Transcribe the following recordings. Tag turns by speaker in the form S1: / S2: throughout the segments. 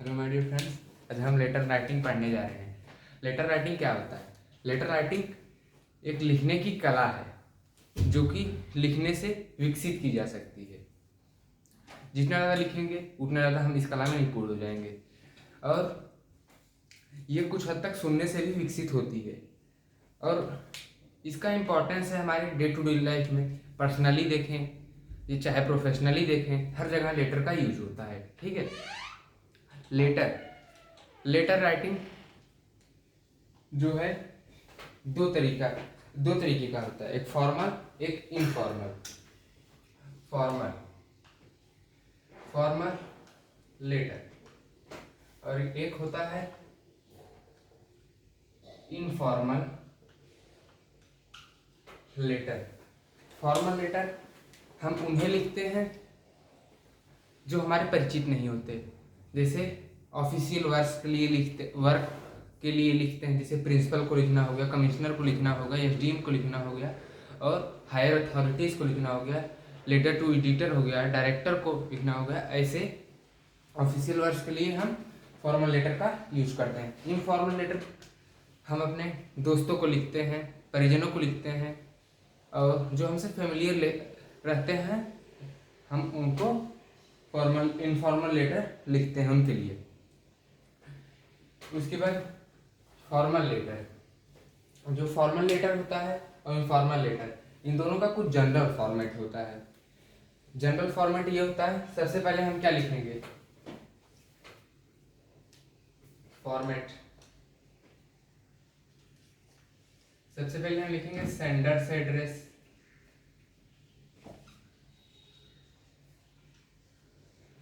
S1: Hello my dear friends, आज हम letter writing पढ़ने जा रहे हैं। लेटर राइटिंग क्या होता है? लेटर राइटिंग एक लिखने की कला है जो कि लिखने से विकसित की जा सकती है। जितना ज़्यादा लिखेंगे उतना ज़्यादा हम इस कला में निपुण हो जाएंगे और ये कुछ हद तक सुनने से भी विकसित होती है। और इसका इम्पोर्टेंस है हमारे डे टू डे लाइफ में। पर्सनली देखें ये चाहे प्रोफेशनली देखें, हर जगह लेटर का यूज होता है। ठीक है। लेटर राइटिंग जो है दो तरीके का होता है, एक फॉर्मल एक इनफॉर्मल। फॉर्मल लेटर और एक होता है इनफॉर्मल लेटर। फॉर्मल लेटर हम उन्हें लिखते हैं जो हमारे परिचित नहीं होते, जैसे ऑफिशियल वर्क के लिए लिखते हैं, जैसे प्रिंसिपल को लिखना हो गया, कमिश्नर को लिखना होगा, एसडीएम को लिखना हो गया और हायर अथॉरिटीज़ को लिखना हो गया, लेटर टू एडिटर हो गया, डायरेक्टर को लिखना हो गया। ऐसे ऑफिशियल वर्क के लिए हम फॉर्मल लेटर का यूज करते हैं। इनफॉर्मल लेटर हम अपने दोस्तों को लिखते हैं, परिजनों को लिखते हैं और जो हमसे फेमिलियर रहते हैं हम उनको इनफॉर्मल लेटर लिखते हैं उनके लिए। उसके बाद फॉर्मल लेटर, जो फॉर्मल लेटर होता है और इनफॉर्मल लेटर, इन दोनों का कुछ जनरल फॉर्मेट होता है। जनरल फॉर्मेट ये होता है, सबसे पहले हम क्या लिखेंगे? फॉर्मेट सबसे पहले हम लिखेंगे सेंडर्स एड्रेस।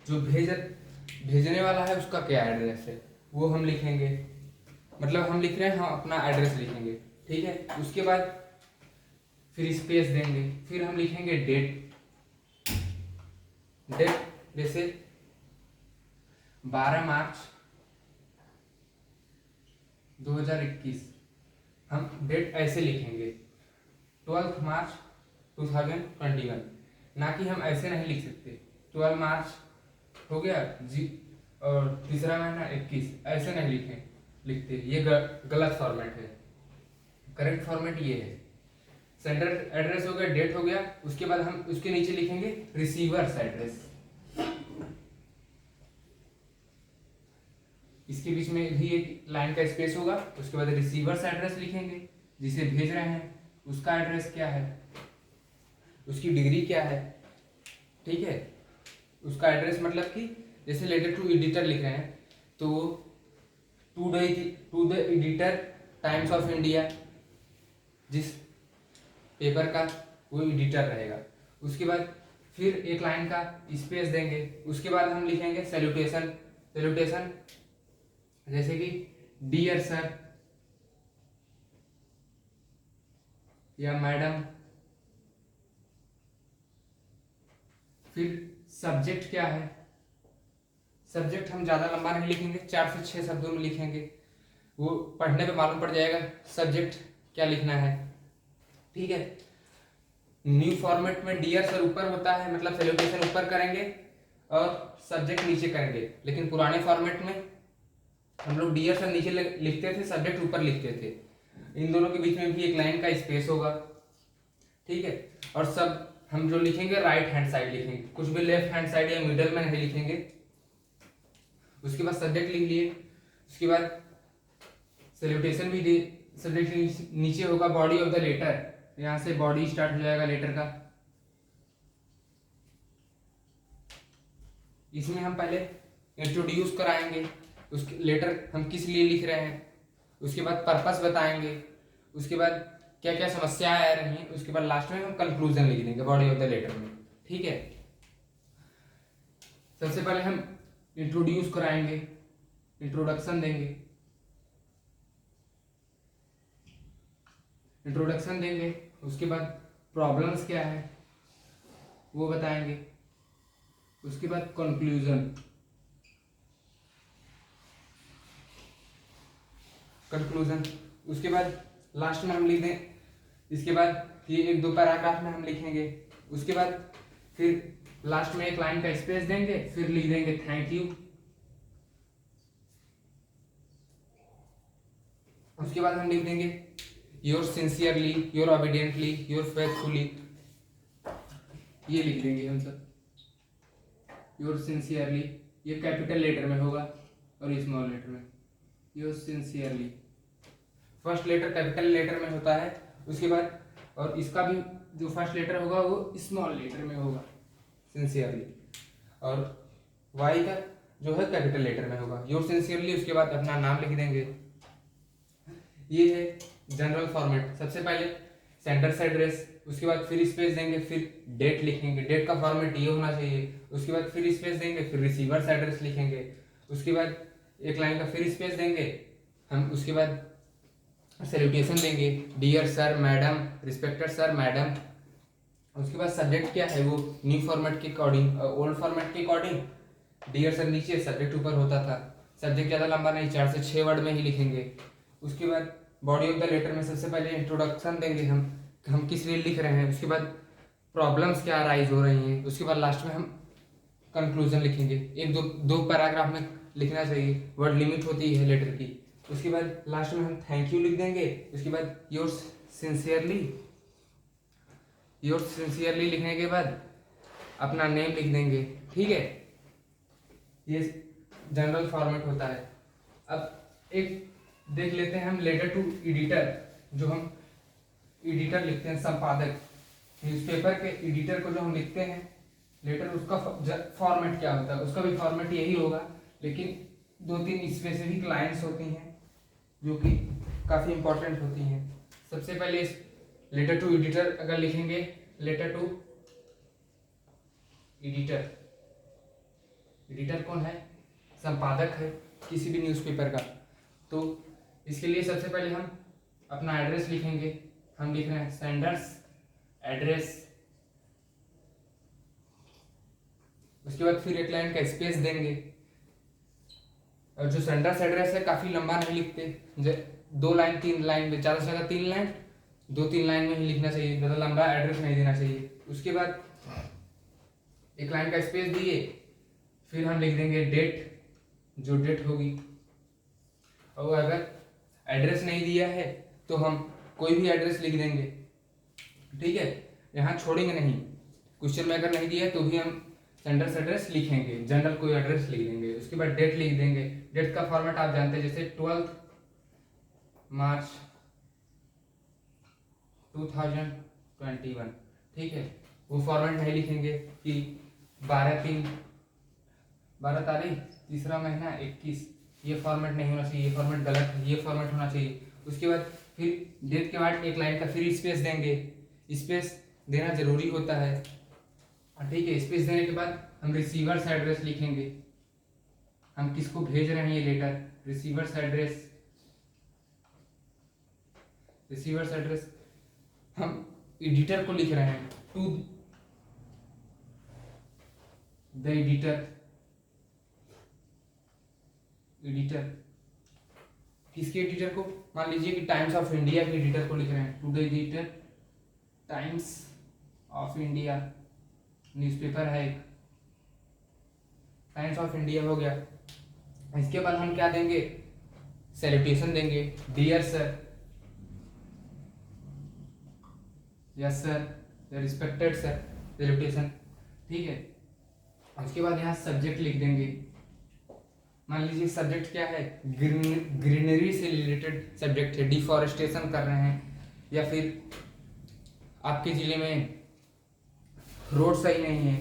S1: जो भेजने वाला है उसका क्या एड्रेस है वो हम लिखेंगे, मतलब हम लिख रहे हैं, हम अपना एड्रेस लिखेंगे। ठीक है। उसके बाद फिर स्पेस देंगे, फिर हम लिखेंगे डेट। जैसे 12 मार्च 2021, हम डेट ऐसे लिखेंगे 12 मार्च 2021, ना कि हम ऐसे नहीं लिख सकते 12 मार्च हो गया जी और तीसरा महीना 21, ऐसे नहीं लिखते। ये गलत फॉर्मेट है। करेक्ट फॉर्मेट ये है, सेंडर एड्रेस हो गया, डेट हो गया, उसके बाद हम उसके नीचे लिखेंगे रिसीवर्स एड्रेस। इसके बीच में भी एक लाइन का स्पेस होगा। उसके बाद रिसीवर्स एड्रेस लिखेंगे, जिसे भेज रहे हैं उसका एड्रेस क्या है, उसकी डिग्री क्या है। ठीक है। उसका एड्रेस मतलब कि जैसे लेटर टू एडिटर लिख रहे हैं तो to the editor Times of India, जिस पेपर का वो एडिटर रहेगा। उसके बाद फिर एक लाइन का स्पेस देंगे। उसके बाद हम लिखेंगे सैल्यूटेशन जैसे कि डियर सर या मैडम। फिर सब्जेक्ट क्या है? सब्जेक्ट हम ज़्यादा लंबा नहीं लिखेंगे, 4 से 6 शब्दों में लिखेंगे, वो पढ़ने पे मालूम पड़ जाएगा सब्जेक्ट क्या लिखना है। ठीक है। न्यू फॉर्मेट में डियर सर ऊपर होता है, मतलब सैल्यूटेशन ऊपर करेंगे और सब्जेक्ट नीचे करेंगे, लेकिन पुराने फॉर्मेट में हम लोग डियर सर नीचे लिखते थे, सब्जेक्ट ऊपर लिखते थे। इन दोनों के बीच में भी एक लाइन का स्पेस होगा। ठीक है। और सब हम जो लिखेंगे राइट हैंड साइड लिखेंगे, कुछ भी लेफ्ट हैंड साइड या मिडल में नहीं लिखेंगे। उसके बाद सब्जेक्ट लिख लिए, उसके बाद सैल्यूटेशन भी दे, सब्जेक्ट नीचे होगा बॉडी ऑफ द लेटर, यहाँ से बॉडी स्टार्ट हो जाएगा लेटर का। इसमें हम पहले इंट्रोड्यूस कराएंगे, उसके लेटर हम किस लिए लिख रहे हैं, उसके बाद पर्पस बताएंगे, उसके बाद क्या क्या समस्याएं आ रही हैं, उसके बाद लास्ट में हम कंक्लूजन लिख देंगे बॉडी ऑफ द लेटर में। ठीक है। सबसे पहले हम इंट्रोड्यूस कराएंगे, इंट्रोडक्शन देंगे। उसके बाद प्रॉब्लम्स क्या है वो बताएंगे। उसके बाद कंक्लूजन उसके बाद लास्ट में हम लिख दें। इसके बाद ये 1-2 पैराग्राफ में हम लिखेंगे। उसके बाद फिर लास्ट में एक लाइन का स्पेस देंगे, फिर लिख देंगे थैंक यू। उसके बाद हम लिख देंगे your sincerely, your obediently, your faithfully, ये लिख देंगे हम सब। योर सिंसियरली ये कैपिटल लेटर में होगा और स्मॉल लेटर में। Your sincerely first letter capital letter में होता है, उसके बाद और इसका भी जो फर्स्ट लेटर होगा वो स्मॉल लेटर में होगा सिंसियरली, और वाई का जो है कैपिटल लेटर में होगा। योर सिंसियरली उसके बाद अपना नाम लिख देंगे। ये है जनरल फॉर्मेट। सबसे पहले सेंडर्स एड्रेस, उसके बाद फिर स्पेस देंगे, फिर डेट लिखेंगे, डेट का फॉर्मेट ये होना चाहिए। उसके बाद फिर स्पेस देंगे, फिर रिसीवर्स एड्रेस लिखेंगे, उसके बाद एक लाइन का फिर स्पेस देंगे हम, उसके बाद सैल्यूटेशन देंगे, dear sir, madam, respected sir, madam. उसके बाद सब्जेक्ट क्या है वो न्यू फॉर्मेट के अकॉर्डिंग, ओल्ड फॉर्मेट के अकॉर्डिंग डियर सर नीचे, सब्जेक्ट ऊपर होता था। सब्जेक्ट ज़्यादा लंबा नहीं, 4 से 6 वर्ड में ही लिखेंगे। उसके बाद बॉडी ऑफ द लेटर में सबसे पहले इंट्रोडक्शन देंगे हम किस लिए लिख रहे हैं, उसके बाद प्रॉब्लम्स क्या राइज हो रही हैं, उसके बाद लास्ट में हम कंक्लूजन लिखेंगे। एक दो पैराग्राफ में लिखना चाहिए, वर्ड लिमिट होती है लेटर की। उसके बाद लास्ट में हम थैंक यू लिख देंगे। उसके बाद योर्स सिंसियरली, योर्स सिंसियरली लिखने के बाद अपना नेम लिख देंगे। ठीक है, ये जनरल फॉर्मेट होता है। अब एक देख लेते हैं हम लेटर टू एडिटर, जो हम एडिटर लिखते हैं, संपादक, न्यूज़पेपर के एडिटर को जो हम लिखते हैं लेटर, उसका फॉर्मेट क्या होता है, उसका भी फॉर्मेट यही होगा, लेकिन 2-3 स्पेसिफिक लाइंस होती हैं जो कि काफ़ी इंपॉर्टेंट होती हैं। सबसे पहले लेटर टू एडिटर अगर लिखेंगे, लेटर टू एडिटर, एडिटर कौन है, संपादक है किसी भी न्यूज़पेपर का। तो इसके लिए सबसे पहले हम अपना एड्रेस लिखेंगे। हम लिख रहे हैं सेंडर्स एड्रेस, उसके बाद फिर एक लाइन का स्पेस देंगे। और जो सेंडर्स एड्रेस है काफ़ी लंबा नहीं लिखते, 2 लाइन 3 लाइन में, ज़्यादा से ज़्यादा 3 लाइन, 2-3 लाइन में ही लिखना चाहिए, ज़्यादा लंबा एड्रेस नहीं देना चाहिए। उसके बाद एक लाइन का स्पेस दिए, फिर हम लिख देंगे डेट, जो डेट होगी। और अगर एड्रेस नहीं दिया है तो हम कोई भी एड्रेस लिख देंगे। ठीक है, यहाँ छोड़ेंगे नहीं। क्वेश्चन में अगर नहीं दिया है तो भी हम सेंडर्स एड्रेस लिखेंगे, जनरल कोई एड्रेस लिख देंगे। उसके बाद डेट लिख देंगे। डेट का फॉर्मेट आप जानते हैं, जैसे 12 मार्च 2021। ठीक है, वो फॉर्मेट नहीं लिखेंगे कि 12 तारीख 3रा महीना 21, ये फॉर्मेट नहीं होना चाहिए, ये फॉर्मेट गलत है, ये फॉर्मेट होना चाहिए। उसके बाद फिर डेट के बाद एक लाइन का फिर स्पेस देंगे, स्पेस देना जरूरी होता है। ठीक है, स्पेस देने के बाद हम रिसीवर्स एड्रेस लिखेंगे, हम किसको भेज रहे हैं ये letter, receiver's address. Receiver's address हम एडिटर को लिख रहे हैं, टू द एडिटर, एडिटर किसके एडिटर को, मान लीजिए कि टाइम्स ऑफ इंडिया के एडिटर को लिख रहे हैं, to the editor Times of India, newspaper है एक, टाइम्स ऑफ इंडिया हो गया। इसके बाद हम क्या देंगे, सैल्यूटेशन देंगे, dear sir, yes sir, respected sir, salutation. ठीक है, उसके बाद यहाँ सब्जेक्ट लिख देंगे। मान लीजिए सब्जेक्ट क्या है, ग्रीनरी से रिलेटेड सब्जेक्ट है, डिफॉरेस्टेशन कर रहे हैं, या फिर आपके ज़िले में रोड सही नहीं है,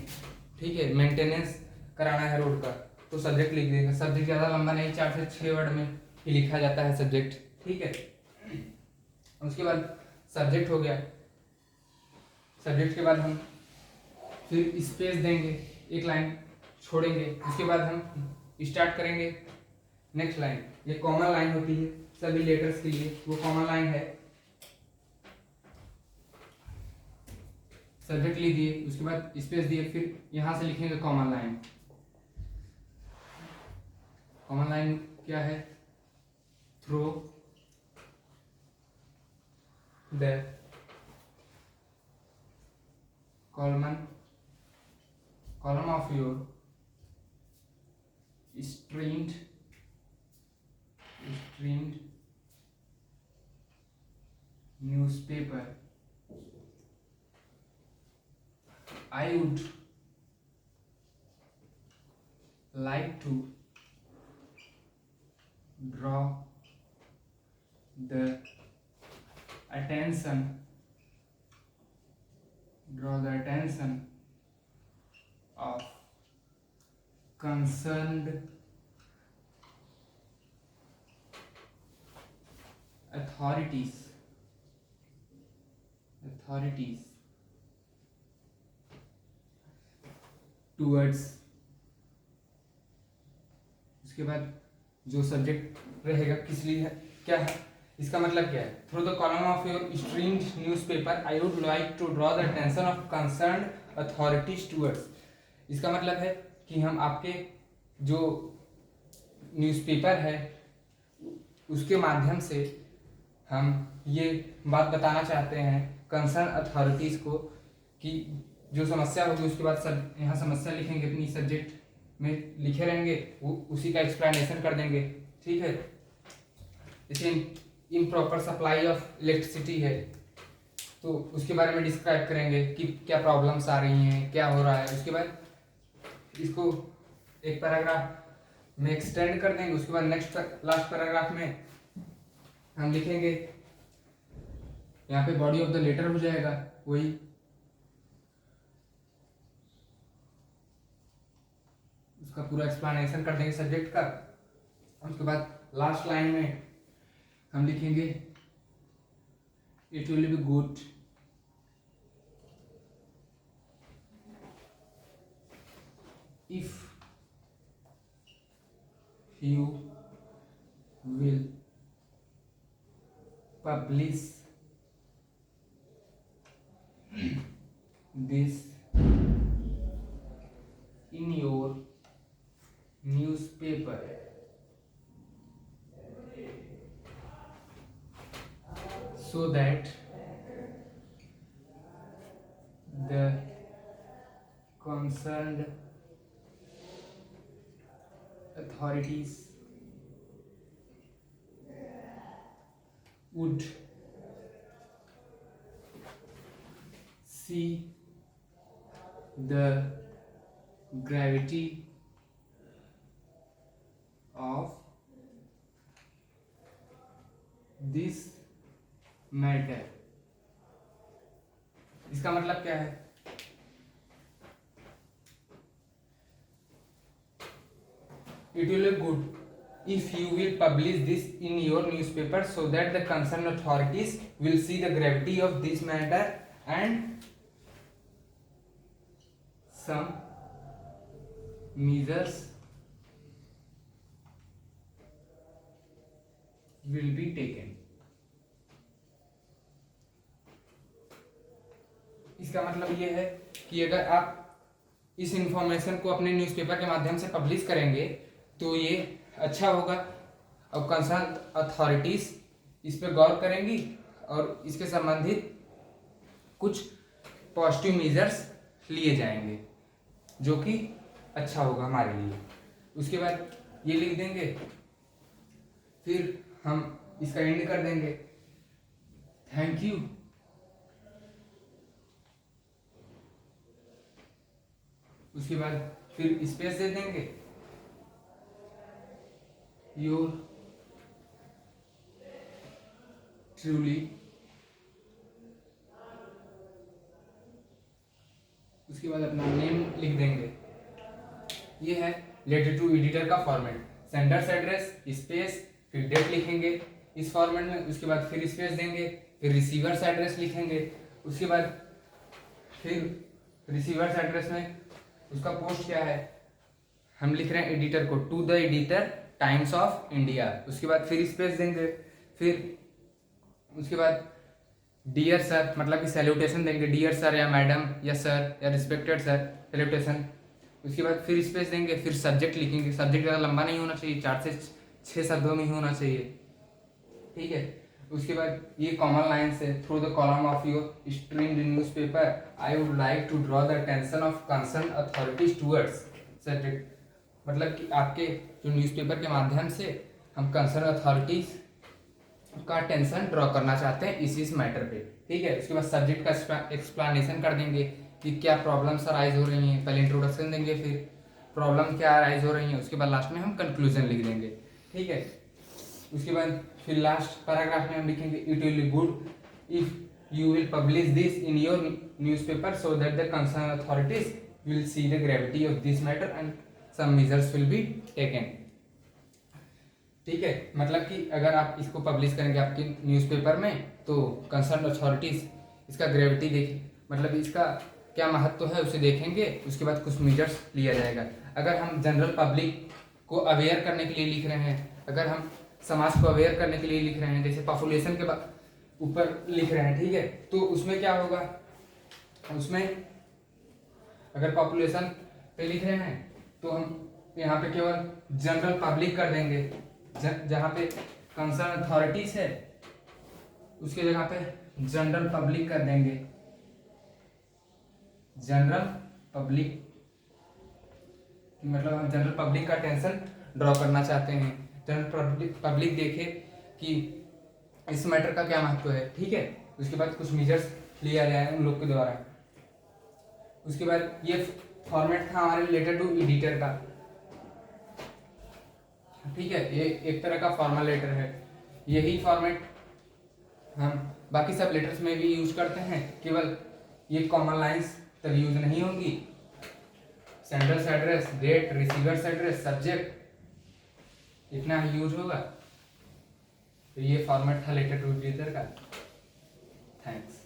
S1: ठीक है, मेंटेनेंस कराना है रोड का, तो सब्जेक्ट लिख देंगे। सब्जेक्ट ज़्यादा लंबा नहीं, 4 से 6 वर्ड में ही लिखा जाता है सब्जेक्ट। ठीक है, उसके बाद सब्जेक्ट हो गया। सब्जेक्ट के बाद हम फिर स्पेस देंगे, एक लाइन छोड़ेंगे। उसके बाद हम स्टार्ट करेंगे नेक्स्ट लाइन। ये कॉमन लाइन होती है सभी लेटर्स के लिए, वो कॉमन लाइन है। सब्जेक्ट लिख दिए, उसके बाद स्पेस दिए, फिर यहां से लिखेंगे कॉमन लाइन। कॉमन लाइन क्या है, through the column of your stringed newspaper, I would like to draw the attention of concerned authorities towards, उसके बाद जो सब्जेक्ट रहेगा किस लिए है, क्या है, इसका मतलब क्या है, through the column of your streamed newspaper I would like to draw the attention of concerned authorities towards. इसका मतलब है कि हम आपके जो न्यूज़पेपर है उसके माध्यम से हम ये बात बताना चाहते हैं कंसर्न अथॉरिटीज़ को कि जो समस्या होगी उसके बाद सब यहाँ समस्या लिखेंगे, अपनी सब्जेक्ट में लिखे रहेंगे, वो उसी का एक्सप्लेनेशन कर देंगे। ठीक है, जैसे इम्प्रॉपर सप्लाई ऑफ इलेक्ट्रिसिटी है तो उसके बारे में डिस्क्राइब करेंगे कि क्या प्रॉब्लम्स आ रही हैं, क्या हो रहा है। उसके बाद इसको एक पैराग्राफ में एक्सटेंड कर देंगे। उसके बाद नेक्स्ट लास्ट पैराग्राफ में हम लिखेंगे, यहाँ पे बॉडी ऑफ द लेटर हो जाएगा, वही उसका पूरा एक्सप्लेनेशन कर देंगे सब्जेक्ट का। उसके बाद लास्ट लाइन में हम लिखेंगे it will be good if you will publish this in your newspaper so that the concerned authorities would see the gravity of this matter। इसका मतलब क्या है, it will be good if you will publish this in your newspaper so that the concerned authorities will see the gravity of this matter and some measures will be taken। इसका मतलब ये है कि अगर आप इस इंफॉर्मेशन को अपने न्यूज़पेपर के माध्यम से पब्लिश करेंगे तो ये अच्छा होगा और कंसर्न अथॉरिटीज इस पे गौर करेंगी और इसके संबंधित कुछ पॉजिटिव मेजर्स लिए जाएंगे जो कि अच्छा होगा हमारे लिए। उसके बाद ये लिख देंगे, फिर हम इसका एंड कर देंगे, थैंक यू। उसके बाद फिर स्पेस दे देंगे, योर ट्रूली। उसके बाद अपना नेम लिख देंगे। ये है लेटर टू एडिटर का फॉर्मेट, सेंडर्स एड्रेस स्पेस फिर डेट लिखेंगे इस फॉर्मेट में। उसके बाद फिर स्पेस देंगे, फिर रिसीवर्स एड्रेस लिखेंगे। उसके बाद फिर रिसीवर्स एड्रेस में उसका पोस्ट क्या है, हम लिख रहे हैं एडिटर को, to the editor Times of India. उसके बाद फिर स्पेस देंगे, फिर उसके बाद डियर सर मतलब कि सैल्यूटेशन देंगे, डियर सर या मैडम या सर या रिस्पेक्टेड सर सैल्यूटेशन। उसके बाद फिर स्पेस देंगे, फिर सब्जेक्ट लिखेंगे। सब्जेक्ट ज़्यादा लंबा नहीं होना चाहिए, 4 से 6 शब्दों में ही होना चाहिए, ठीक है। उसके बाद ये कॉमन लाइन से, through the column of your streamed newspaper I would like to draw the attention of concern authorities towards subject, मतलब कि आपके जो न्यूज़पेपर के माध्यम से हम कंसर्न अथॉरिटीज का टेंशन ड्रॉ करना चाहते हैं इस मैटर पे, ठीक है। उसके बाद सब्जेक्ट का एक्सप्लेनेशन कर देंगे कि क्या प्रॉब्लम्स अराइज हो रही हैं, पहले इंट्रोडक्शन देंगे, फिर प्रॉब्लम क्या अराइज हो रही हैं, उसके बाद लास्ट में हम कंक्लूजन लिख देंगे, ठीक है। उसके बाद फिर लास्ट पैराग्राफ में हम लिखेंगे it will be good if you will publish this in your newspaper so that the concern authorities will see the gravity of this matter and some measures will be taken, ठीक है। मतलब कि अगर आप इसको पब्लिश करेंगे आपके newspaper में तो कंसर्न अथॉरिटीज इसका ग्रेविटी देखें, मतलब इसका क्या महत्व है उसे देखेंगे, उसके बाद कुछ मेजर्स लिया जाएगा। अगर हम जनरल पब्लिक को अवेयर करने के लिए लिख रहे हैं, अगर हम समाज को अवेयर करने के लिए लिख रहे हैं, जैसे पॉपुलेशन के ऊपर लिख रहे हैं, ठीक है, तो उसमें क्या होगा, उसमें अगर पॉपुलेशन पे लिख रहे हैं तो हम यहाँ पे केवल जनरल पब्लिक कर देंगे, जहाँ पे कंसर्न अथॉरिटीज है उसके जगह पे जनरल पब्लिक कर देंगे, जनरल पब्लिक, मतलब हम जनरल पब्लिक का टेंशन ड्रॉ करना चाहते हैं, जनरल पब्लिक देखे कि इस मैटर का क्या महत्व है, ठीक है। उसके बाद कुछ मेजर्स लिया जाए उन लोग के द्वारा। उसके बाद ये फॉर्मेट था हमारे लेटर टू एडिटर का, ठीक है, ये एक तरह का फॉर्मल लेटर है। यही फॉर्मेट हम बाकी सब लेटर्स में भी यूज करते हैं, केवल ये कॉमन लाइंस तब यूज नहीं होंगी, sender's address, date, receiver's address, subject, इतना ही यूज होगा। तो ये फॉर्मेट था लेटर टू एडिटर का। थैंक्स।